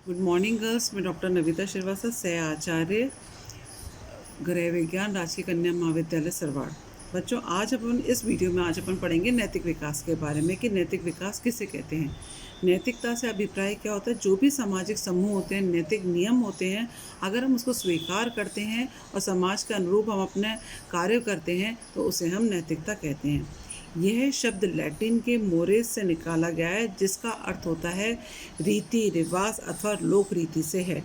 Good morning girls. मैं doctor Navita Srivastava, सह आचार्य, गृह विज्ञान, राजकीय कन्या महाविद्यालय सरवाड़। बच्चों, आज अपन पढ़ेंगे नैतिक विकास के बारे में कि नैतिक विकास किसे कहते हैं। नैतिकता से अभिप्राय क्या होता है? जो भी सामाजिक समूह होते हैं, नैतिक नियम होते हैं, अगर हम उसको स्वीकार करते हैं और समाज के अनुरूप हम अपने कार्य करते हैं तो उसे हम नैतिकता कहते हैं। यह शब्द लैटिन के मोरेस से निकाला गया है, जिसका अर्थ होता है रीति रिवाज अथवा लोक रीति से है।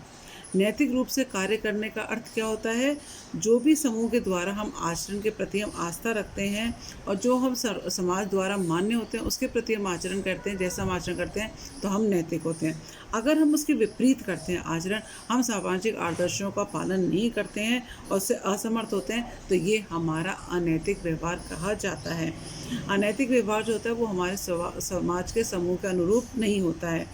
नैतिक रूप से कार्य करने का अर्थ क्या होता है? जो भी समूह के द्वारा हम आचरण के प्रति हम आस्था रखते हैं और जो हम समाज द्वारा मान्य होते हैं उसके प्रति हम आचरण करते हैं, जैसा हम आचरण करते हैं तो हम नैतिक होते हैं। अगर हम उसके विपरीत करते हैं आचरण, हम सामाजिक आदर्शों का पालन नहीं करते हैं और उससे असमर्थ होते हैं, तो ये हमारा अनैतिक व्यवहार कहा जाता है। अनैतिक व्यवहार जो होता है वो हमारे समाज के समूह के अनुरूप नहीं होता है।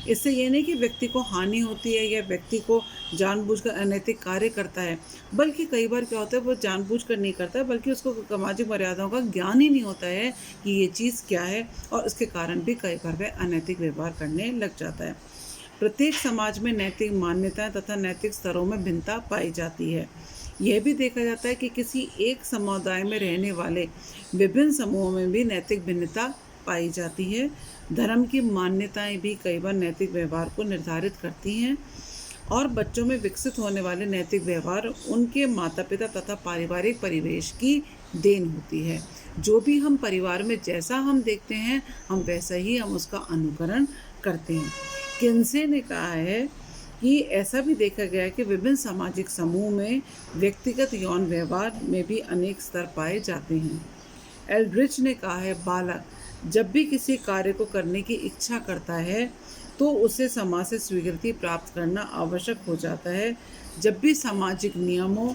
इससे ये नहीं कि व्यक्ति को हानि होती है या व्यक्ति को जानबूझकर अनैतिक कार्य करता है, बल्कि कई बार क्या होता है वो जानबूझकर नहीं करता है, बल्कि उसको सामाजिक मर्यादाओं का ज्ञान ही नहीं होता है कि ये चीज़ क्या है, और उसके कारण भी कई बार वह अनैतिक व्यवहार करने लग जाता है। प्रत्येक समाज में नैतिक मान्यताएं तथा नैतिक स्तरों में भिन्नता पाई जाती है। यह भी देखा जाता है कि किसी एक समुदाय में रहने वाले विभिन्न समूहों में भी नैतिक भिन्नता पाई जाती है। धर्म की मान्यताएं भी कई बार नैतिक व्यवहार को निर्धारित करती हैं, और बच्चों में विकसित होने वाले नैतिक व्यवहार उनके माता पिता तथा पारिवारिक परिवेश की देन होती है। जो भी हम परिवार में जैसा हम देखते हैं, हम वैसा ही हम उसका अनुकरण करते हैं। किन्से ने कहा है कि ऐसा भी देखा गया है कि विभिन्न सामाजिक समूह में व्यक्तिगत यौन व्यवहार में भी अनेक स्तर पाए जाते हैं। एल्ड्रिच ने कहा है, बालक जब भी किसी कार्य को करने की इच्छा करता है तो उसे समाज से स्वीकृति प्राप्त करना आवश्यक हो जाता है। जब भी सामाजिक नियमों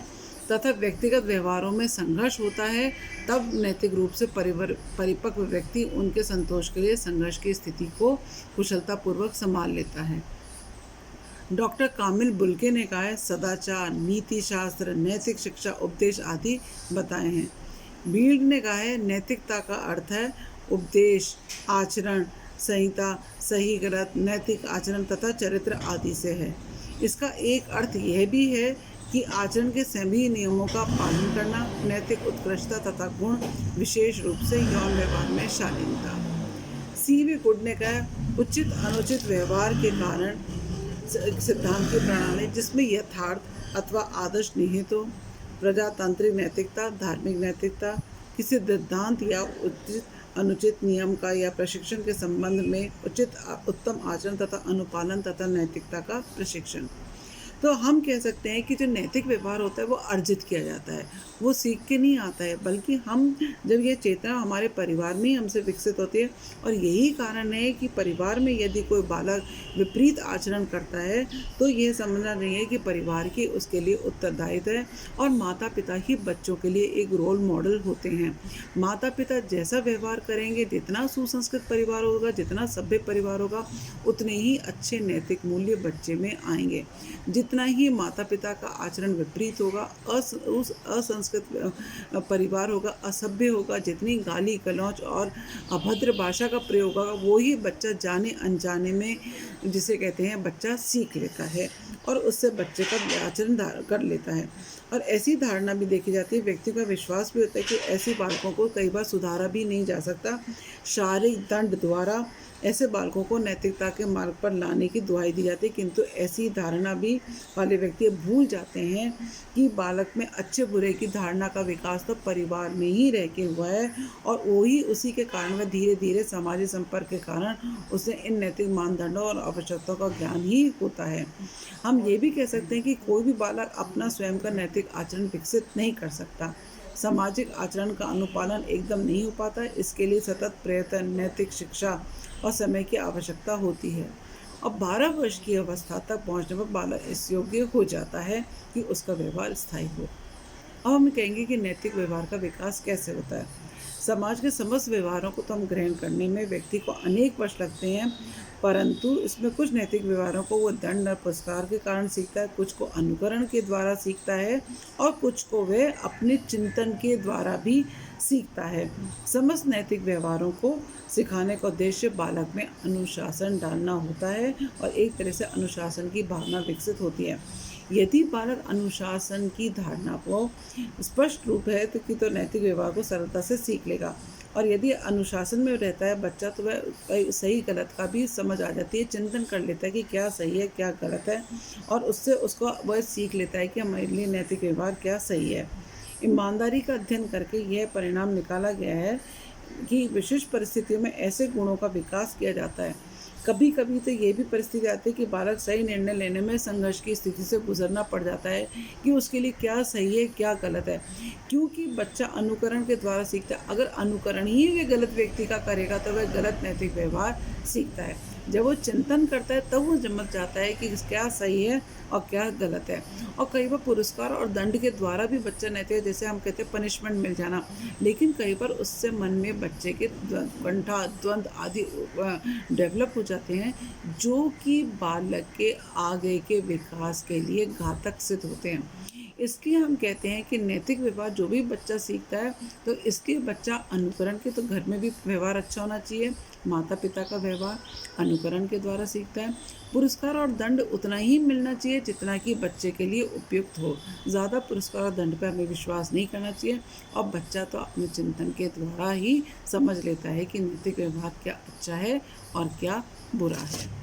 तथा व्यक्तिगत व्यवहारों में संघर्ष होता है, तब नैतिक रूप से परिपक्व व्यक्ति उनके संतोष के लिए संघर्ष की स्थिति को कुशलतापूर्वक संभाल लेता है। डॉक्टर कामिल बुल्के ने कहा है, सदाचार, नीति शास्त्र, नैतिक शिक्षा, उपदेश आदि बताए हैं। बील्ड ने कहा है, नैतिकता का अर्थ है उपदेश, आचरण संहिता, सही गलत, नैतिक आचरण तथा चरित्र आदि से है। इसका एक अर्थ यह भी है कि आचरण के सभी नियमों का पालन करना, नैतिक उत्कृष्टता तथा गुण, विशेष रूप से यौन व्यवहार में शालीनता। सी.वी. गुड ने कहा, उचित अनुचित व्यवहार के कारण सिद्धांत की प्रणाली जिसमें यथार्थ अथवा आदर्श निहित हो। प्रजातांत्रिक नैतिकता, धार्मिक नैतिकता, किसी सिद्धांत या उचित अनुचित नियम का या प्रशिक्षण के संबंध में उचित उत्तम आचरण तथा अनुपालन तथा नैतिकता का प्रशिक्षण। तो हम कह सकते हैं कि जो नैतिक व्यवहार होता है वो अर्जित किया जाता है, वो सीख के नहीं आता है, बल्कि हम जब ये चेतना हमारे परिवार में ही हमसे विकसित होती है। और यही कारण है कि परिवार में यदि कोई बालक विपरीत आचरण करता है तो यह समझना नहीं है कि परिवार की उसके लिए उत्तरदायित्व है, और माता पिता ही बच्चों के लिए एक रोल मॉडल होते हैं। माता पिता जैसा व्यवहार करेंगे, जितना सुसंस्कृत परिवार होगा, जितना सभ्य परिवार होगा, उतने ही अच्छे नैतिक मूल्य बच्चे में आएंगे। जितना ही माता पिता का आचरण विपरीत होगा, उस असंस्कृत परिवार होगा, असभ्य होगा, जितनी गाली गलौज और अभद्र भाषा का प्रयोग होगा, वो ही बच्चा जाने अनजाने में, जिसे कहते हैं, बच्चा सीख लेता है और उससे बच्चे का आचरण कर लेता है। और ऐसी धारणा भी देखी जाती है, व्यक्ति का विश्वास भी होता है कि ऐसे बालकों को कई बार सुधारा भी नहीं जा सकता। शारीरिक दंड द्वारा ऐसे बालकों को नैतिकता के मार्ग पर लाने की दुहाई दी जाती है, किंतु ऐसी धारणा भी वाले व्यक्ति भूल जाते हैं कि बालक में अच्छे बुरे की धारणा का विकास तो परिवार में ही रह के हुआ है, और वही उसी के कारण वह धीरे धीरे सामाजिक संपर्क के कारण उसे इन नैतिक मानदंडों और आवश्यकताओं का ज्ञान ही होता है। हम ये भी कह सकते हैं कि कोई भी बालक अपना स्वयं का नैतिक आचरण विकसित नहीं कर सकता। सामाजिक आचरण का अनुपालन एकदम नहीं हो पाता है, इसके लिए सतत प्रयत्न, नैतिक शिक्षा और समय की आवश्यकता होती है। अब 12 वर्ष की अवस्था तक पहुंचने पर बालक इस योग्य हो जाता है कि उसका व्यवहार स्थायी हो। अब हम कहेंगे कि नैतिक व्यवहार का विकास कैसे होता है। समाज के समस्त व्यवहारों को तो हम ग्रहण करने में व्यक्ति को अनेक वर्ष लगते हैं, परंतु इसमें कुछ नैतिक व्यवहारों को वो दंड और पुरस्कार के कारण सीखता है, कुछ को अनुकरण के द्वारा सीखता है और कुछ को वह अपने चिंतन के द्वारा भी सीखता है। समस्त नैतिक व्यवहारों को सिखाने का उद्देश्य बालक में अनुशासन डालना होता है और एक तरह से अनुशासन की भावना विकसित होती है। यदि बालक अनुशासन की धारणा को स्पष्ट रूप है तो नैतिक व्यवहार को सरलता से सीख लेगा, और यदि अनुशासन में रहता है बच्चा तो वह सही गलत का भी समझ आ जाती है, चिंतन कर लेता है कि क्या सही है क्या गलत है, और उससे उसको वह सीख लेता है कि हमारे लिए नैतिक व्यवहार क्या सही है। ईमानदारी का अध्ययन करके यह परिणाम निकाला गया है कि विशेष परिस्थितियों में ऐसे गुणों का विकास किया जाता है। कभी कभी तो ये भी परिस्थिति आती है कि बालक सही निर्णय लेने में संघर्ष की स्थिति से गुजरना पड़ जाता है कि उसके लिए क्या सही है क्या गलत है, क्योंकि बच्चा अनुकरण के द्वारा सीखता है। अगर अनुकरण ही वे गलत व्यक्ति का करेगा तो वह गलत नैतिक व्यवहार सीखता है। जब वो चिंतन करता है तब वो समझ जाता है कि क्या सही है और क्या गलत है। और कई बार पुरस्कार और दंड के द्वारा भी बच्चा नैतिक, जैसे हम कहते हैं पनिशमेंट मिल जाना, लेकिन कई बार उससे मन में बच्चे के कंठा द्वंद्व आदि डेवलप हो जाते हैं, जो कि बालक के आगे के विकास के लिए घातक सिद्ध होते हैं। इसलिए हम कहते हैं कि नैतिक व्यवहार जो भी बच्चा सीखता है तो इसके बच्चा अनुकरण के, तो घर में भी व्यवहार अच्छा होना चाहिए, माता पिता का व्यवहार अनुकरण के द्वारा सीखता है। पुरस्कार और दंड उतना ही मिलना चाहिए जितना कि बच्चे के लिए उपयुक्त हो। ज़्यादा पुरस्कार और दंड पर हमें विश्वास नहीं करना चाहिए, और बच्चा तो अपने चिंतन के द्वारा ही समझ लेता है कि नैतिक व्यवहार क्या अच्छा है और क्या बुरा है।